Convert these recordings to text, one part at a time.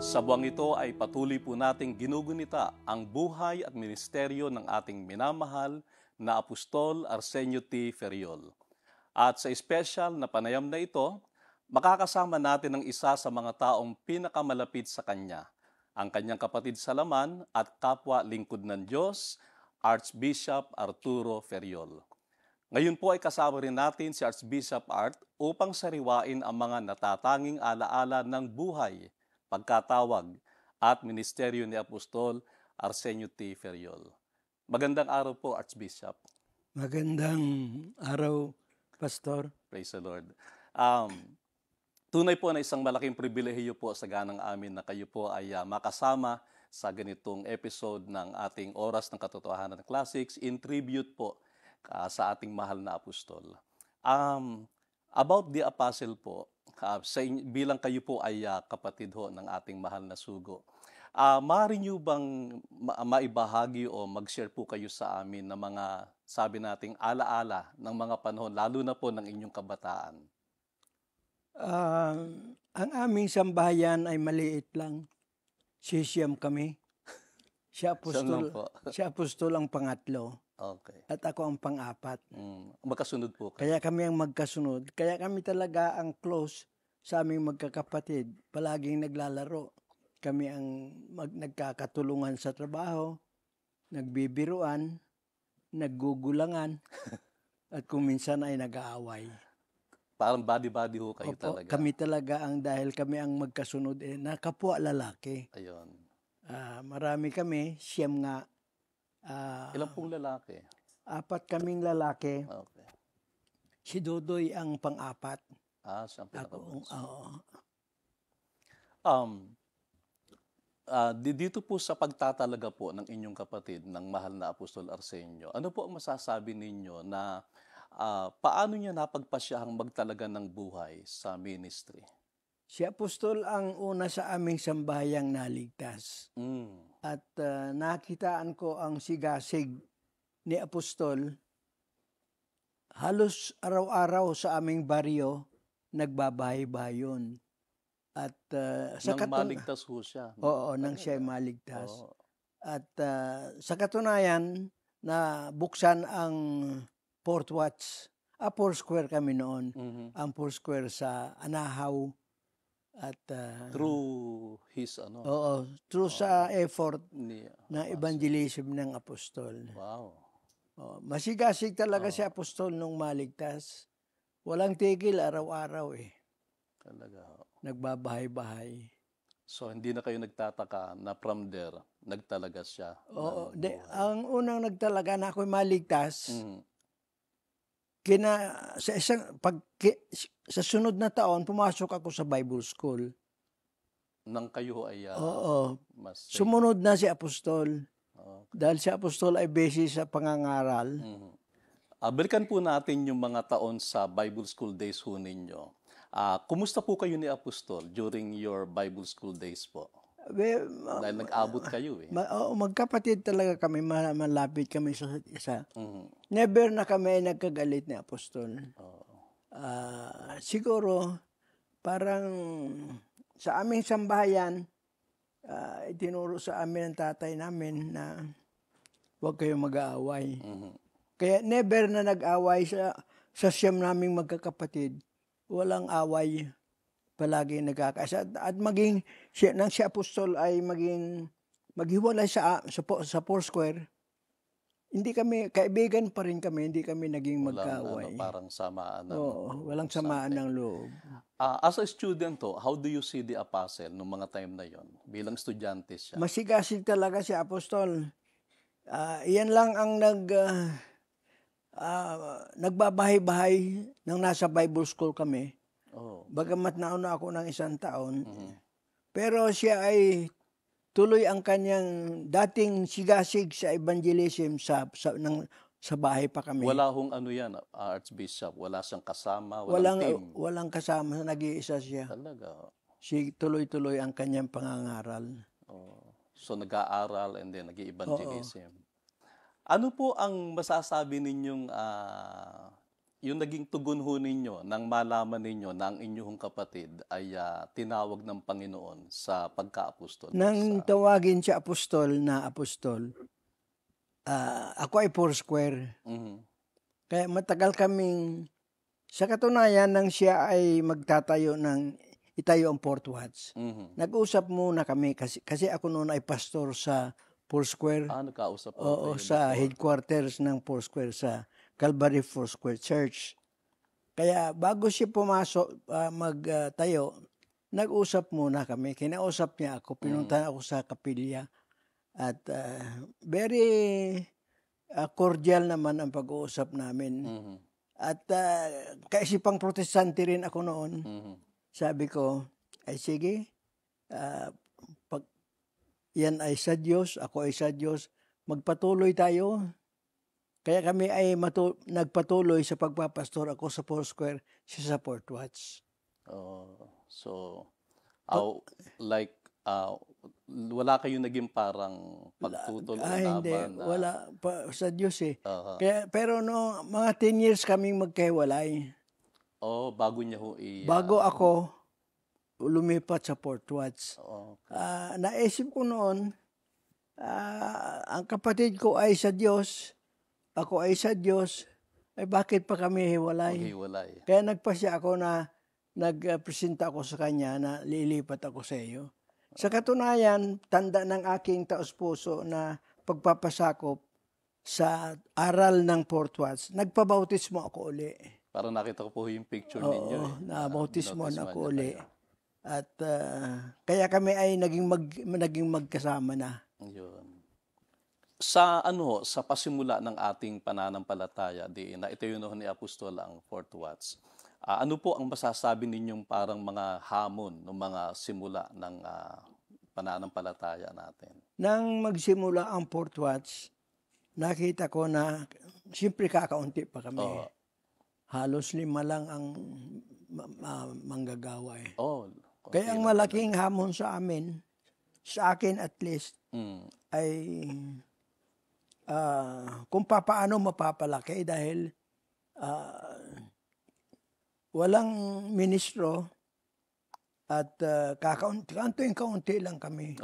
Sa buwang ito ay patuloy po nating ginugunita ang buhay at ministeryo ng ating minamahal na Apostol Arsenio T. Ferriol. At sa espesyal na panayam na ito, makakasama natin ang isa sa mga taong pinakamalapit sa kanya, ang kanyang kapatid sa laman at kapwa lingkod ng Diyos, Archbishop Arturo Ferriol. Ngayon po ay kasama rin natin si Archbishop Art upang sariwain ang mga natatanging alaala ng buhay, pagkatawag at ministeryo ni Apostol Arsenio T. Ferriol. Magandang araw po, Archbishop. Magandang araw, Pastor. Praise the Lord. Tunay po na isang malaking pribilehiyo po sa ganang amin na kayo po ay makasama sa ganitong episode ng ating Oras ng Katotohanan Classics in tribute po sa ating mahal na apostol. About the apostle po, bilang kayo po ay kapatid ho ng ating mahal na sugo, maaari nyo bang maibahagi o mag-share po kayo sa amin ng mga, sabi nating, alaala ng mga panahon, lalo na po ng inyong kabataan? Ang aming sambahayan ay maliit lang. Sisiyam kami. Siya apostol ang pangatlo. Okay. At ako ang pang-apat. Magkasunod po kayo. Kaya kami ang magkasunod. Kaya kami talaga ang close sa aming magkakapatid. Palaging naglalaro. Kami ang nagkakatulungan sa trabaho, nagbibiruan, naggugulangan, at kung minsan ay nag-aaway. Parang body-body ho kayo. Opo, talaga. Kami talaga dahil kami ang magkasunod na kapwa lalaki. Ayun. Marami kami, siyam nga. Ilang pong lalaki? 4 kaming lalaki. Okay. Si Dodoy ang pang-apat. Siyang pinakabunso. Dito po sa pagtatalaga po ng inyong kapatid, ng mahal na Apostol Arsenio, ano po ang masasabi ninyo na paano niya napagpasyahang magtalaga ng buhay sa ministry? Si Apostol ang una sa aming sambahayang naligtas. At nakitaan ko ang sigasig ni Apostol. Halos araw-araw sa aming baryo, nagbabahay-bayon. At nang maligtas ho siya. Oo, nang siya maligtas. Oh. At sa katunayan, na buksan ang Port Watch. Foursquare kami noon. Ang Foursquare sa Anahaw. At through his through sa effort na evangelism ng apostol. Wow. Masigasig talaga si apostol nung maligtas. Walang tigil araw-araw Talaga. Nagbabahay-bahay. So hindi na kayo nagtataka na from there nagtalaga siya. Oo, ang unang nagtalaga na ako'y maligtas. Sa sunod na taon, pumasok ako sa Bible School. Nang kayo ay mas sumunod na si Apostol. Okay. Dahil si Apostol ay busy sa pangangaral. Balikan po natin yung mga taon sa Bible School days ho ninyo. Kumusta po kayo ni Apostol during your Bible School days po? Dahil nag-abot kayo magkapatid talaga kami, malapit kami sa isa. Never na kami nagkagalit ni Apostol. Siguro, parang sa aming sambahayan, itinuro sa amin ng tatay namin na huwag kayong mag-aaway. Kaya never na nag-away sa siyam naming magkakapatid. Walang away. Palagi nagkakaisa. At maging si Apostol ay maghiwalay sa Foursquare. Hindi kami, kaibigan pa rin kami, hindi kami naging magkaaway. Parang samaan. Walang samaan ng loob. As a student how do you see the apostle noong mga time na yon? Bilang estudyante siya. Masigasig talaga si Apostol. Iyan lang ang nagbabahay-bahay nang nasa Bible School kami. Bagamat nauna ako ng 1 taon, pero siya ay tuloy ang kanyang dating sigasig sa evangelism sa bahay pa kami. Wala hong Archbishop, wala siyang kasama, walang team. Walang kasama, nag-iisa siya. Talaga. Tuloy-tuloy ang kanyang pangangaral. So nag-aaral and then nag-evangelism. Ano po ang masasabi ninyong yung naging tugon ho ninyo nang malaman ninyo na ang inyong kapatid ay tinawag ng Panginoon sa pagka-apostol? Nang tawagin siya apostol na apostol, ako ay Foursquare. Mhm. Kaya matagal kaming, sa katunayan, nang siya ay itayo ang Fort Watts. Mhm. Nag-usap muna kami kasi ako noon ay pastor sa Foursquare. Nagkausap po Oo, kayo sa before. headquarters ng Foursquare sa Calvary Foursquare Church. Kaya bago siya pumasok, magtayo, nag-usap muna kami. Kinausap niya ako, pinuntahan ako sa kapilya. At very cordial naman ang pag-uusap namin. Mhm. At kaisipang protestante rin ako noon. Mhm. Sabi ko, ay sige, pag yan ay sa Diyos, ako ay sa Diyos, magpatuloy tayo. Kaya kami ay nagpatuloy sa pagpapastor, ako sa Foursquare, siya sa Fort Watts. So, like, wala kayong naging parang pagtutol o Hindi, laban na... wala pa sa Diyos eh. Aha. Pero no, mga 10 years kaming magkahiwalay. Bago niya ho Bago ako lumipat sa Fort Watts. Okay. Naisip ko noon, ang kapatid ko ay sa Diyos, ako ay sa Diyos, ay bakit pa kami hiwalay? Maghiwalay. Kaya nagpasya ako na nagpresenta ako sa kanya na lilipat ako sa iyo. Sa katunayan, tanda ng aking taos-puso na pagpapasakop sa aral ng Fort Watts, nagpabautismo ako uli. Parang nakita ko po yung picture ninyo. Oo, nabautismo na ako niya uli. kayo. At kaya kami ay naging magkasama na. Yun. Sa pasimula ng ating pananampalataya, na ito yun ni Apostol ang Fort Watts. Ano po ang masasabi ninyong parang mga hamon ng mga simula ng pananampalataya natin? Nang magsimula ang Fort Watts, nakita ko na siyempre kakaunti pa kami. Halos 5 lang ang manggagawa eh. Kaya ang malaking hamon sa amin, sa akin at least, ay kung paano mapapalaki dahil walang ministro at kaunti lang kami.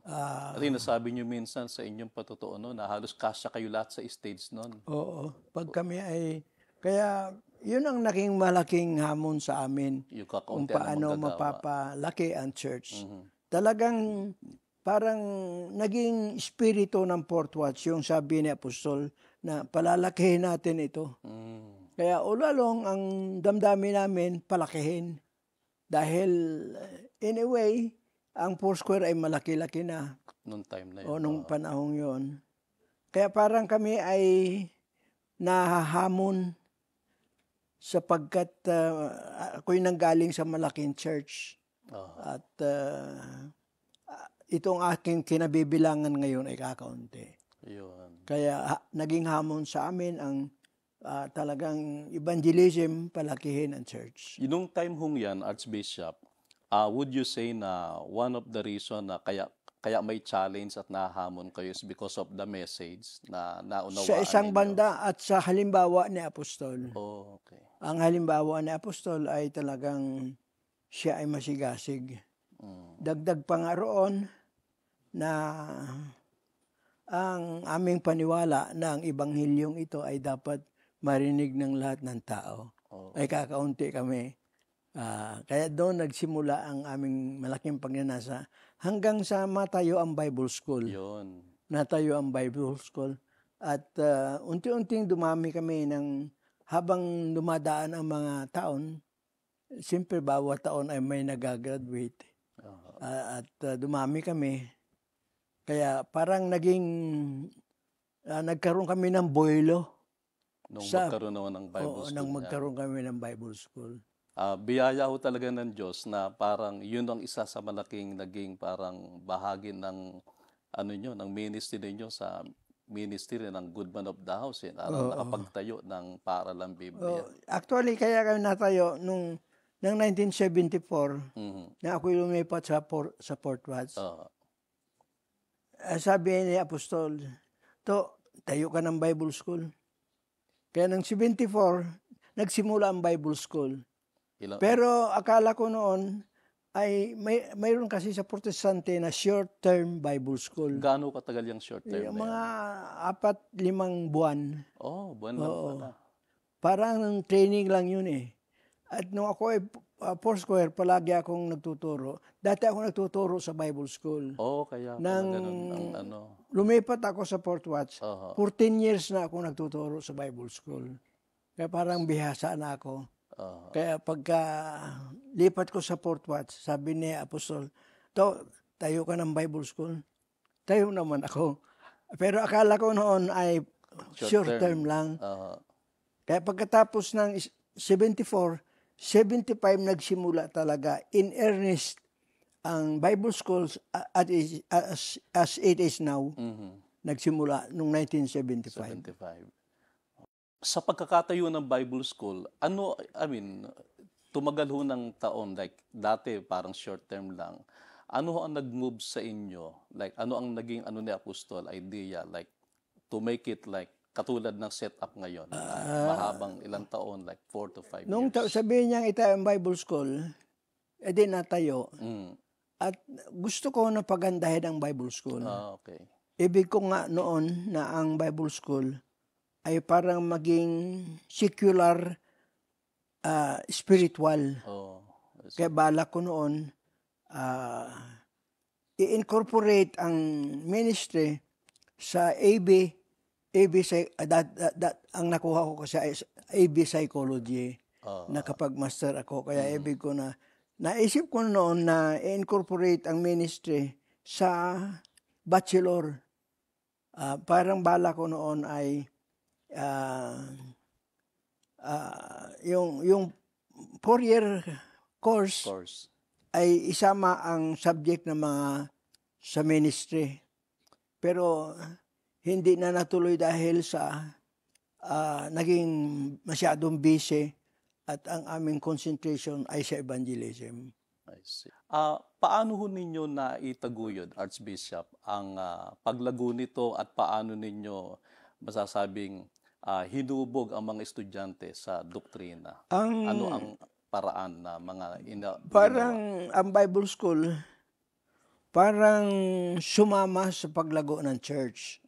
At nasabi niyo minsan sa inyong patutuo na halos kasya kayo lahat sa stage nun. Oo, pag kami ay, kaya yun ang naging malaking hamon sa amin Yung kung kakaunti ang paano manggagawa. mapapalaki ang church. Talagang parang naging espiritu ng Fort Watts yung sabi ni Apostol na palalakihin natin ito. Kaya ulalong ang damdamin namin palakihin. Dahil anyway, ang Foursquare ay malaki-laki na. Nung time na yun. O nung panahong yon. Kaya parang kami ay nahahamon sapagkat ako'y nanggaling sa malaking church. At itong aking kinabibilangan ngayon ay kakaunti. Yun. Kaya naging hamon sa amin ang talagang evangelism, palakihin ang church. Yung time hong yan, Archbishop, would you say na one of the reason na kaya may challenge at nahamon kayo is because of the message na naunawaan Sa isang ninyo? banda at sa halimbawa ni Apostol. Okay. Ang halimbawa ni Apostol ay talagang siya ay masigasig. Dagdag pa nga roon na ang aming paniwala na ang ebanghilyong ito ay dapat marinig ng lahat ng tao. Ay kakaunti kami. Kaya doon nagsimula ang aming malaking pagnanasa hanggang sa matayo ang Bible School. Yun. Natayo ang Bible School. At unti-unting dumami kami habang dumadaan ang mga taon. Siyempre bawat taon ay may nagagraduate. At dumami kami. Kaya parang nagkaroon kami ng boilo. Nung magkaroon naman ng Bible School. Nang magkaroon kami ng Bible School. Biyaya ho talaga ng Diyos na parang yun ang isa sa malaking naging parang bahagi ng ng ministry ninyo sa ministry ng Good Man of the House. Nakapagtayo ng paaralang Biblia. Actually, kaya kami natayo nung 1974 na ako'y lumipat sa Fort Watts. Sabi ni Apostol, tayo ka ng Bible School. Kaya nang 74, nagsimula ang Bible School. Ilang, Pero akala ko noon ay mayroon kasi sa Protestante na short-term Bible School. gaano katagal yung short term Yung na mga yan? 4-5 buwan. Oh, buwan lang pala. Parang training lang yun eh. At nung ako ay Foursquare, palagi akong nagtuturo. Dati ako nagtuturo sa Bible School. Oh, kaya pala Nang ganun ang ano. lumipat ako sa Fort Watts, Oho. 14 years na ako nagtuturo sa Bible School. Kaya parang bihasa na ako. Oho. Kaya pagka lipat ko sa Fort Watts, sabi ni Apostol, tayo ka ng Bible School. Tayo naman ako. Pero akala ko noon ay short term lang. Oho. Kaya pagkatapos ng 74, 75 nagsimula talaga in earnest ang Bible schools as it is now. Nagsimula noong 1975. 75. Sa pagkakatayo ng Bible School, ano, I mean, tumagal ho ng taon, like dati parang short term lang. Ano ho ang nag-move sa inyo? Like, ano ang naging ano ni Apostol idea, like, to make it like, katulad ng setup ngayon, mahabang ilang taon, like 4 to 5 Nung years. sabihin niyang itayo ang Bible School, edi natayo. At gusto ko na pagandahin ang Bible School. Okay. Ibig ko nga noon na ang Bible School ay parang maging secular, spiritual. Oh, Kaya balak ko noon, i-incorporate ang ministry sa ang nakuha ko kasi AB Psychology na kapag-master ako. Kaya ibig ko na, naisip ko noon na i-incorporate ang ministry sa bachelor. Parang bala ko noon ay yung 4-year course ay isama ang subject ng mga sa ministry. Pero hindi na natuloy dahil sa naging masyadong busy at ang aming concentration ay sa evangelism. I see. Paano ho ninyo naitaguyod, Archbishop, ang paglago nito at paano ninyo masasabing hinubog ang mga estudyante sa doktrina? Ano ang paraan na mga parang ang Bible School parang sumama sa paglago ng church.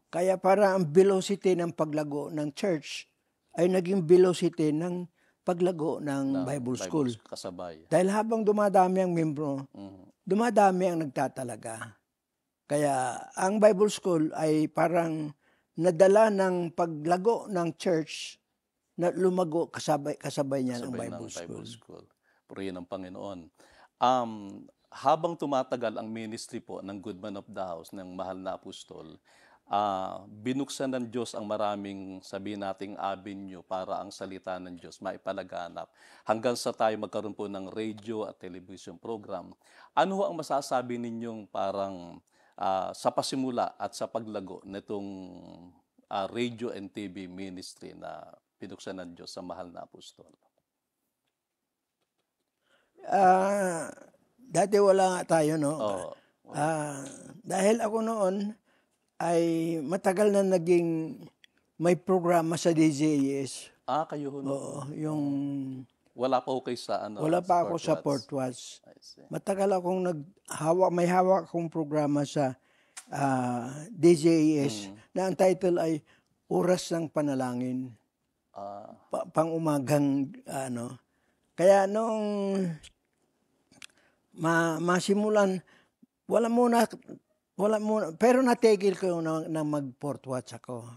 Kaya parang ang velocity ng paglago ng church ay naging velocity ng paglago ng Bible School. Kasabay. Dahil habang dumadami ang membro, dumadami ang nagtatalaga. Kaya ang Bible School ay parang nadala ng paglago ng church na lumago kasabay niya ng Bible School. Purihin ng Panginoon. Habang tumatagal ang ministry po ng Good Man of the House, ng mahal na apostol, binuksan ng Diyos ang maraming, sabihin nating avenue para ang salita ng Diyos maipalaganap. Hanggang sa tayo magkaroon po ng radio at television program. Ano ang masasabi ninyong parang sa pasimula at sa paglago nitong radio and TV ministry na binuksan ng Diyos sa mahal na apostol? Dati wala nga tayo, no? Dahil ako noon ay matagal na naging may programa sa DZS. Kayo ho? Oo, yung... Wala pa kayo sa ano? Wala pa ako sa Fort Watts. Matagal akong may hawak akong programa sa DZS na ang title ay Oras ng Panalangin. Pang-umagang ano. Kaya nung masimulan, wala muna, pero natigil ko na mag-Fort Watts ako.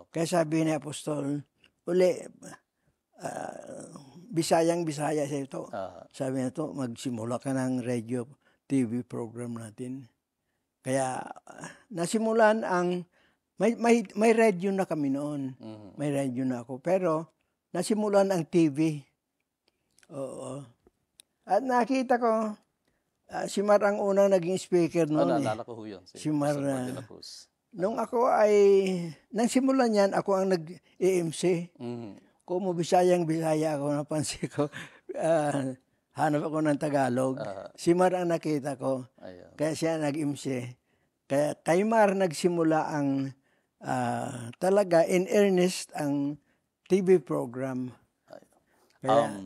Kaya sabi ni Apostol, Bisayang-Bisaya siya ito. Sabi niya ito, magsimula ka ng radio TV program natin. Kaya nasimulan ang, may radio na kami noon. May radio na ako. Pero nasimulan ang TV. Oo. At nakita ko, si Mar ang unang naging speaker noon. Naalala ko ho yun. Si Mar. Nung ako ay, nang simulan yan, ako ang nag-EMC. Kung mo Bisayang-Bisaya ako, napansin ko, hanap ako ng Tagalog. Si Mar ang nakita ko. Kaya siya nag-EMC. Kaya kay Mar nagsimula ang talaga in earnest ang TV program. Kaya,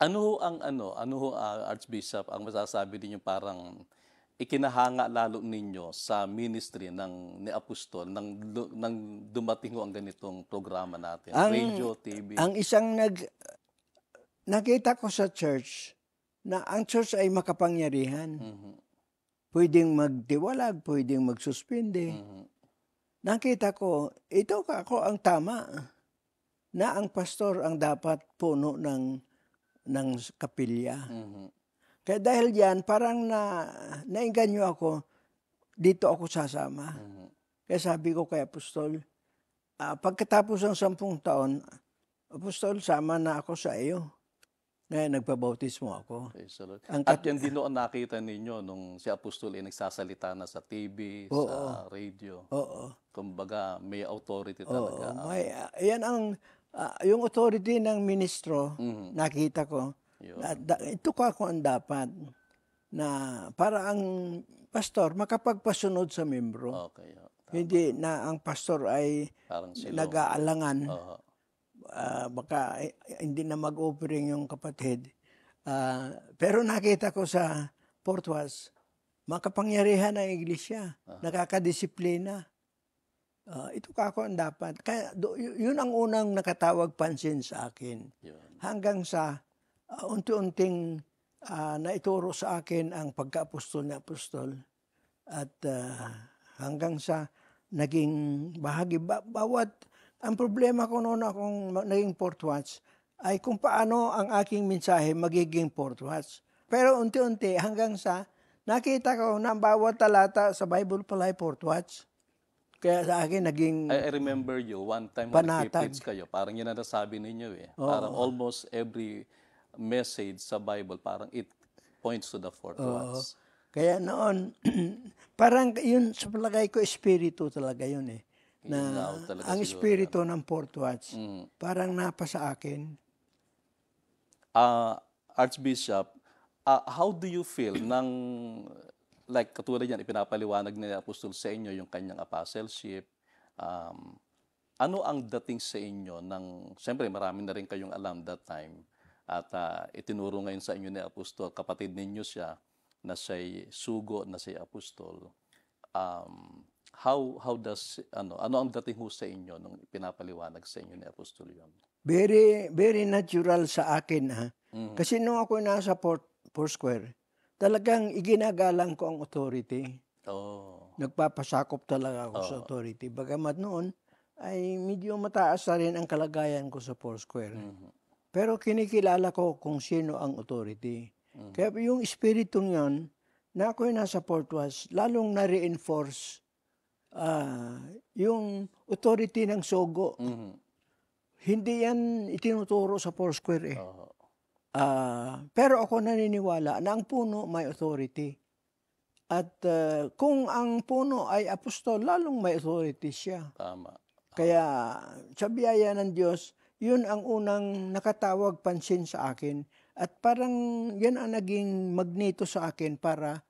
Ano ho, Archbishop, ang masasabi ninyo parang ikinahanga lalo ninyo sa ministry ni Apostol nang dumating ho ang ganitong programa natin, ang, radio, TV. ang isang nakita ko sa church, na ang church ay makapangyarihan. Mhm. Pwedeng magtiwalag, pwedeng magsuspinde. Mhm. Nakita ko, ito ako ang tama, na ang pastor ang dapat puno ng kapilya. Mhm. Kaya dahil yan, parang nainganyo ako, dito ako sasama. Mhm. Kaya sabi ko kay Apostol, pagkatapos ng 10 taon, Apostol, sama na ako sa iyo. Na nagpabautismo ako. Praise the Lord. Ang At yan din noon nakita ninyo nung si Apostol ay nagsasalita na sa TV, Oo. sa radio. Oo. Kumbaga, may authority Oo. talaga. Yan ang, yung authority ng ministro, Mhm. nakita ko, Yun. ito ko ako ang dapat, na para ang pastor makapagpasunod sa membro. Okay. Hindi na ang pastor ay Parang sila. nag-aalangan. Oo. Baka hindi na mag-offering yung kapatid. Pero nakita ko sa Portwas, makapangyarihan ang iglesia, nakakadisiplina. Ito ka ako ang dapat. Kaya yun ang unang nakatawag pansin sa akin. Yun. Hanggang sa unti-unting naituro sa akin ang pagka-apostol ni Apostol. At hanggang sa naging bahagi. Ang problema ko noon akong naging Portwas ay kung paano ang aking mensahe magiging Portwas. Pero unti-unti hanggang sa nakita ko na bawat talata sa Bible pala ay Portwas. Kaya sa akin naging I remember you, one time when panatag. nag-preach kayo, parang yun ang nasabi ninyo eh. Parang almost every message sa Bible, parang it points to the fourth watch. Kaya noon, parang yun sa palagay ko, espiritu talaga yun eh. Na Yun nga talaga ang siguro. espiritu ng fourth watch, Mm. parang napa sa akin. Archbishop, how do you feel like katulad yan, ipinapaliwanag ni Apostol sa inyo yung kanyang apostleship. Ano ang dating sa inyo siyempre marami na rin kayong alam that time, at itinuro ngayon sa inyo ni Apostol, kapatid ninyo siya, na siya'y sugo, na siya'y Apostol. How does, ano ang dating ho sa inyo nung pinapaliwanag sa inyo ni Apostol yun? Very, very natural sa akin. Ha? Kasi nung ako nasa Foursquare, talagang iginagalang ko ang authority. Oh. Nagpapasakop talaga ako sa authority. Bagamat noon, ay medyo mataas na rin ang kalagayan ko sa Foursquare. Pero kinikilala ko kung sino ang authority. Kaya yung espiritong yon na ako'y nasa Portwas, lalong na-reinforce yung authority ng Sogo. Hindi yan itinuturo sa Foursquare eh. Pero ako naniniwala na ang puno may authority. At kung ang puno ay apostol, lalong may authority siya. Tama. Kaya sa biyaya ng Diyos, yun ang unang nakatawag pansin sa akin. At parang yan ang naging magneto sa akin para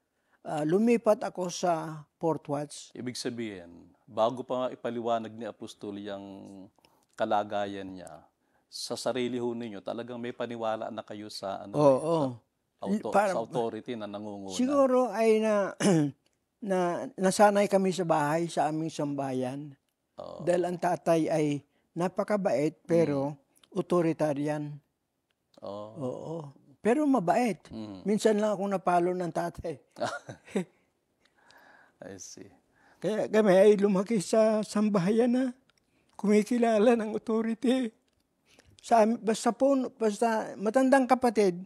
lumipat ako sa Fort Watts. Ibig sabihin, bago pa ipaliwanag ni Apostol yung kalagayan niya, sa sarili ho ninyo, talagang may paniwala na kayo sa sa authority na nangunguna. Siguro ay nasanay kami sa bahay, sa aming sambayan. Dahil ang tatay ay napakabait pero authoritarian. Oo. Pero mabait. Minsan lang ako napalo ng tatay. I see. Kaya kami ay lumaki sa sambahayan na kumikilala ng authority. Basta matandang kapatid,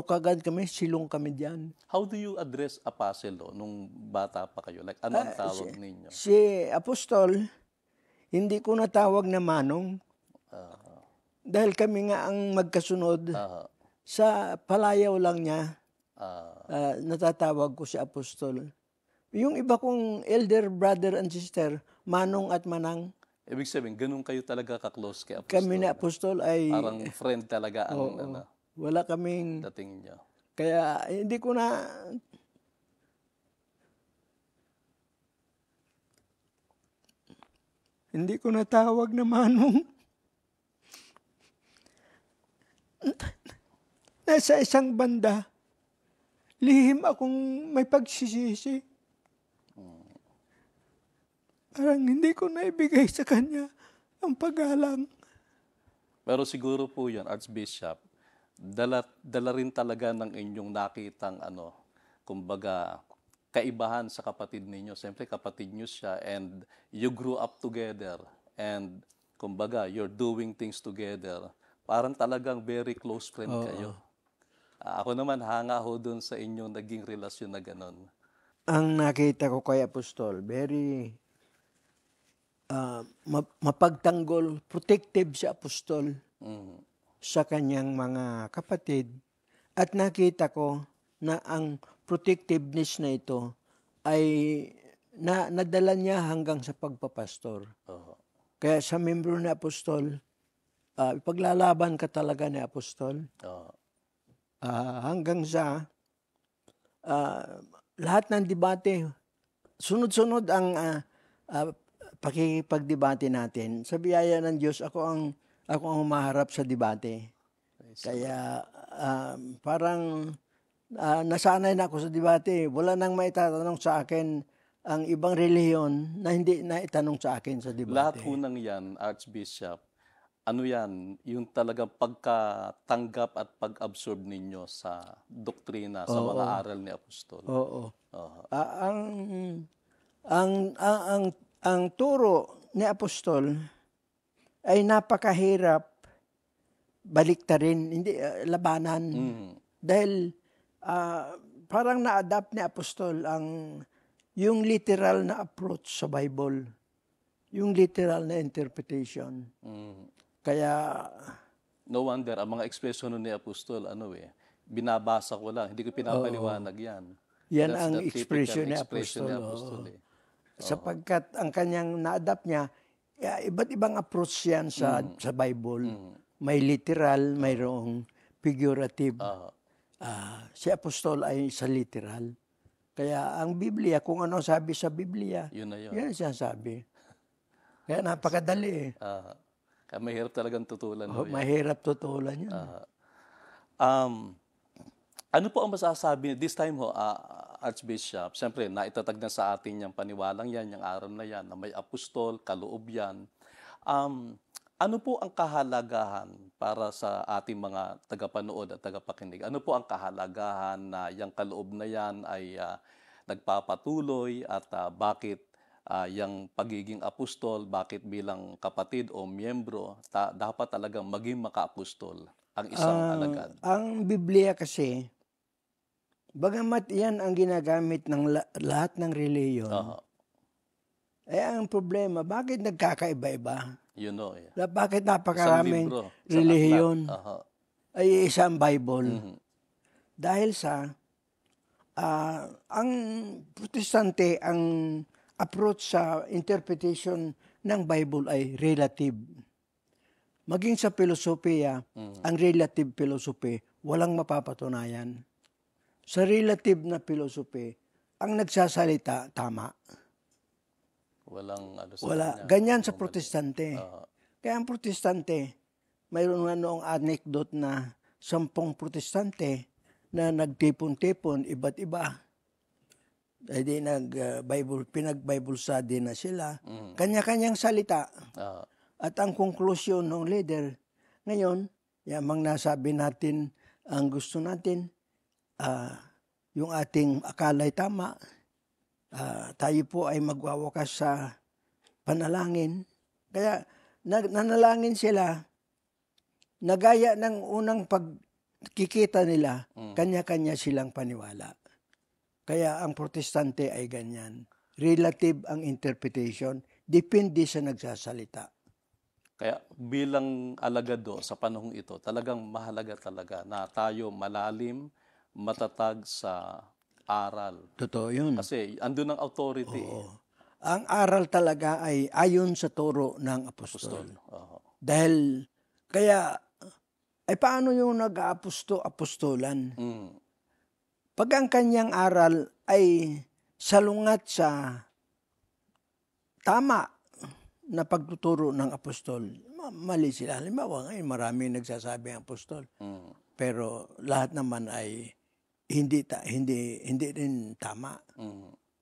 kagad kami, silong kami diyan. How do you address apostle nung bata pa kayo? Like, ano ang tawag ninyo? Si Apostol, hindi ko natawag na Manong. Dahil kami nga ang magkasunod. Sa palayaw lang niya, natatawag ko si Apostol. Yung iba kong elder brother and sister, Manong at Manang. Ibig sabihin, ganun kayo talaga ka-close kay Apostol? Kami na Apostol ay... Parang friend talaga ang wala kaming... dating niyo. Kaya hindi ko na... Hindi ko natawag na Manong. nasa isang banda, lihim akong may pagsisisi. Parang hindi ko naibigay sa kanya ang paggalang. Pero siguro po yun, Archbishop, dala rin talaga ng inyong nakitang kumbaga, kaibahan sa kapatid ninyo. Siyempre, kapatid niyo siya and you grew up together and kumbaga, you're doing things together. Parang talagang very close friend kayo. Ako naman, hanga ho dun sa inyong naging relasyon na ganon. Ang nakita ko kay Apostol, very mapagtanggol, protective si Apostol sa kanyang mga kapatid. At nakita ko na ang protectiveness na ito ay nadala niya hanggang sa pagpapastor. Kaya sa membro ni Apostol, ipaglalaban ka talaga ni Apostol. Hanggang sa lahat ng debate, sunod-sunod ang pakikipagdebate natin. Sa biyaya ng Diyos, ako ang humaharap sa debate. Kaya parang nasanay na ako sa debate. Wala nang maitatanong sa akin ang ibang relihiyon na hindi na itanong sa akin sa debate. Lahat ho ng yan, Archbishop, ano yan, yung talagang pagkatanggap at pag-absorb ninyo sa doktrina, sa mga aral ni Apostol. Oo. Ang turo ni Apostol ay napakahirap baliktarin, hindi labanan. Dahil parang na-adapt ni Apostol yung literal na approach sa Bible, yung literal na interpretation. Kaya no wonder, ang mga expression ni Apostol, binabasa ko lang, hindi ko pinapaliwanag yan. Yan That's ang the expression ni expression ni Apostol. Apostol. Sapagkat ang kanyang na-adapt niya, iba't ibang approach yan sa Bible. May literal, mayroong figurative. Si Apostol ay sa literal. Kaya ang Biblia, kung ano sabi sa Biblia, Yun na yun. yan siya sabi. Kaya napakadali. Kaya mahirap talagang tutulan. Mahirap tutulan yun. Ano po ang masasabi this time ho, Archbishop? Siyempre, naitatag na sa atin yung paniwalang yan, yung aral na yan, na may apostol, kaloob yan. Ano po ang kahalagahan para sa ating mga tagapanood at tagapakinig? Ano po ang kahalagahan na yung kaloob na yan ay nagpapatuloy at bakit yung pagiging apostol, bakit bilang kapatid o miyembro, dapat talagang maging maka-apostol ang isang alagad? Ang Biblia kasi, bagamat yan ang ginagamit ng lahat ng reliyon, ang problema, bakit nagkakaiba-iba? Bakit napakaraming relihiyon ay isang Bible? Dahil sa ang Protestante, ang approach sa interpretation ng Bible ay relative. Maging sa filosofiya, ang relative philosophy, walang mapapatunayan. Sa relative na philosophy, ang nagsasalita, tama. Wala. Ganyan sa Protestante. Kaya ang Protestante, mayroon nga noong anecdote na 10 Protestante na nagtipon-tipon, iba't iba. Hindi pinag-Bible study na sila. Kanya-kanyang salita. At ang konklusyon ng leader, ngayon, yamang nasabi natin, ang gusto natin, yung ating akala'y tama, tayo po ay magwawakas sa panalangin. Kaya nanalangin sila, nagaya ng unang pagkikita nila, kanya-kanya silang paniwala. Kaya ang Protestante ay ganyan. Relative ang interpretation, depende sa nagsasalita. Kaya bilang alagado sa panahong ito, talagang mahalaga talaga na tayo malalim, matatag sa aral. Totoo yun. Kasi andun ang authority. Ang aral talaga ay ayon sa turo ng apostol. Dahil, kaya, ay paano yung nag-apostolan? Pag ang kanyang aral ay salungat sa tama na pagtuturo ng apostol, mali sila. Halimbawa, ngayon maraming nagsasabi ang apostol. Pero lahat naman ay hindi rin tama.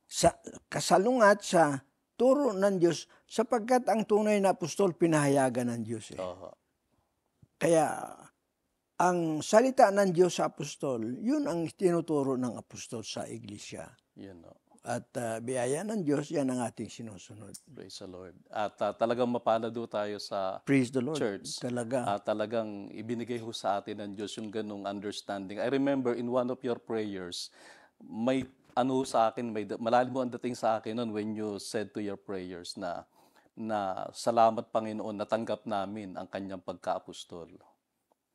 Sa kasalungat sa turo ng Diyos, sapagkat ang tunay na apostol pinahayagan ng Diyos. Kaya ang salita ng Diyos sa apostol, yun ang tinuturo ng apostol sa iglesia. At biyaya ng Diyos, yan ang ating sinusunod. Praise the Lord. At talagang mapalad tayo sa Praise the Lord. church. Talaga. Talagang ibinigay ho sa atin ng Diyos yung ganung understanding. I remember in one of your prayers, may sa akin, malalim mo ang dating sa akin noon when you said to your prayers na salamat Panginoon, natanggap namin ang kanyang pagka-apostol.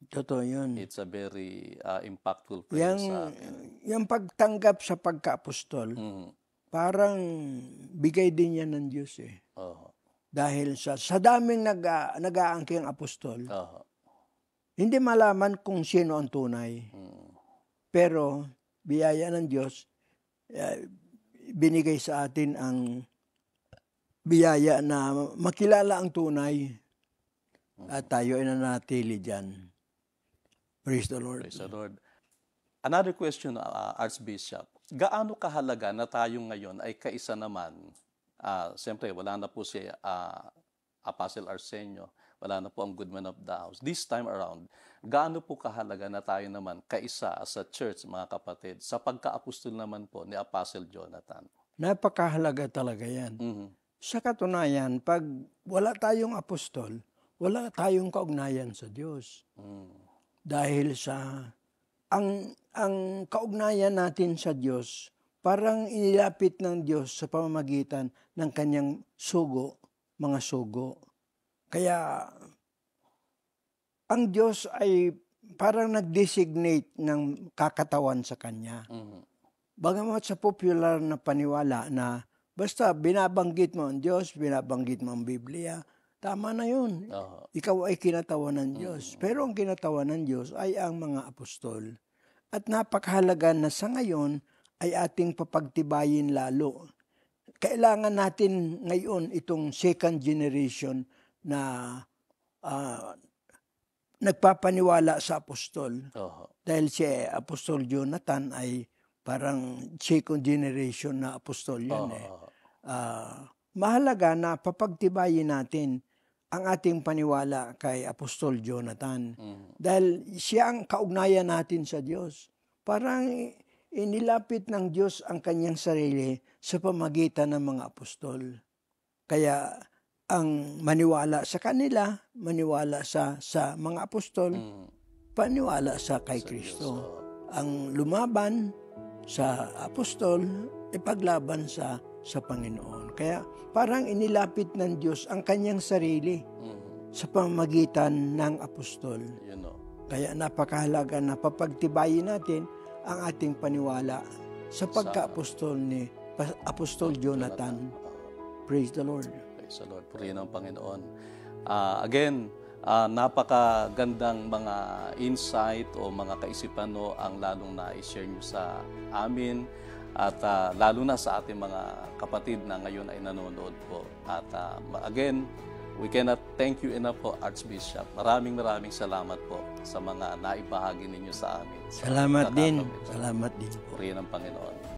Totoo yun. It's a very impactful prayer sa akin. Yung pagtanggap sa pagka-apostol, parang bigay din yan ng Diyos Dahil sa daming nag-aangking apostol, hindi malaman kung sino ang tunay. Pero biyaya ng Diyos, binigay sa atin ang biyaya na makilala ang tunay at tayo ay nanatili dyan. Praise the Lord. Praise the Lord. Another question, Archbishop. Gaano kahalaga na tayo ngayon ay kaisa naman? Siyempre, wala na po si Apostle Arsenio. Wala na po ang good man of the house. This time around, gaano po kahalaga na tayo naman kaisa as a church, mga kapatid, sa pagka-apostol naman po ni Apostle Jonathan? Napakahalaga talaga yan. Sa katunayan, pag wala tayong apostol, wala tayong kaugnayan sa Diyos. Dahil sa ang kaugnayan natin sa Diyos, parang inilapit ng Diyos sa pamamagitan ng kanyang mga sugo. Kaya ang Diyos ay parang nag-designate ng kakatawan sa kanya. Bagamat sa popular na paniwala na basta binabanggit mo ang Diyos, binabanggit mo ang Biblia, tama na yun. Ikaw ay kinatawan ng Diyos. Pero ang kinatawan ng Diyos ay ang mga apostol. At napakahalaga na sa ngayon ay ating papagtibayin lalo. Kailangan natin ngayon itong second generation na nagpapaniwala sa apostol. Dahil si Apostol Jonathan ay parang second generation na apostol yan. Mahalaga na papagtibayin natin ang ating paniwala kay Apostol Jonathan. Dahil siya ang kaugnayan natin sa Diyos. Parang inilapit ng Diyos ang kanyang sarili sa pamagitan ng mga apostol. Kaya ang maniwala sa kanila, maniwala sa mga apostol, paniwala sa kay Kristo. Ang lumaban sa apostol, ipaglaban sa Panginoon. Kaya parang inilapit ng Diyos ang kanyang sarili sa pamamagitan ng apostol. Kaya napakahalaga na papagtibayin natin ang ating paniwala sa pagka-apostol ni Apostol Jonathan. Praise the Lord. Praise the Lord. Purihin ang Panginoon. Again, napakagandang mga insight o mga kaisipan ang lalong na-share nyo sa amin. At lalo na sa ating mga kapatid na ngayon ay nanonood po. At again, we cannot thank you enough po, Archbishop. Maraming salamat po sa mga naibahagi ninyo sa amin. Salamat din. Salamat din. Purihin ang Panginoon.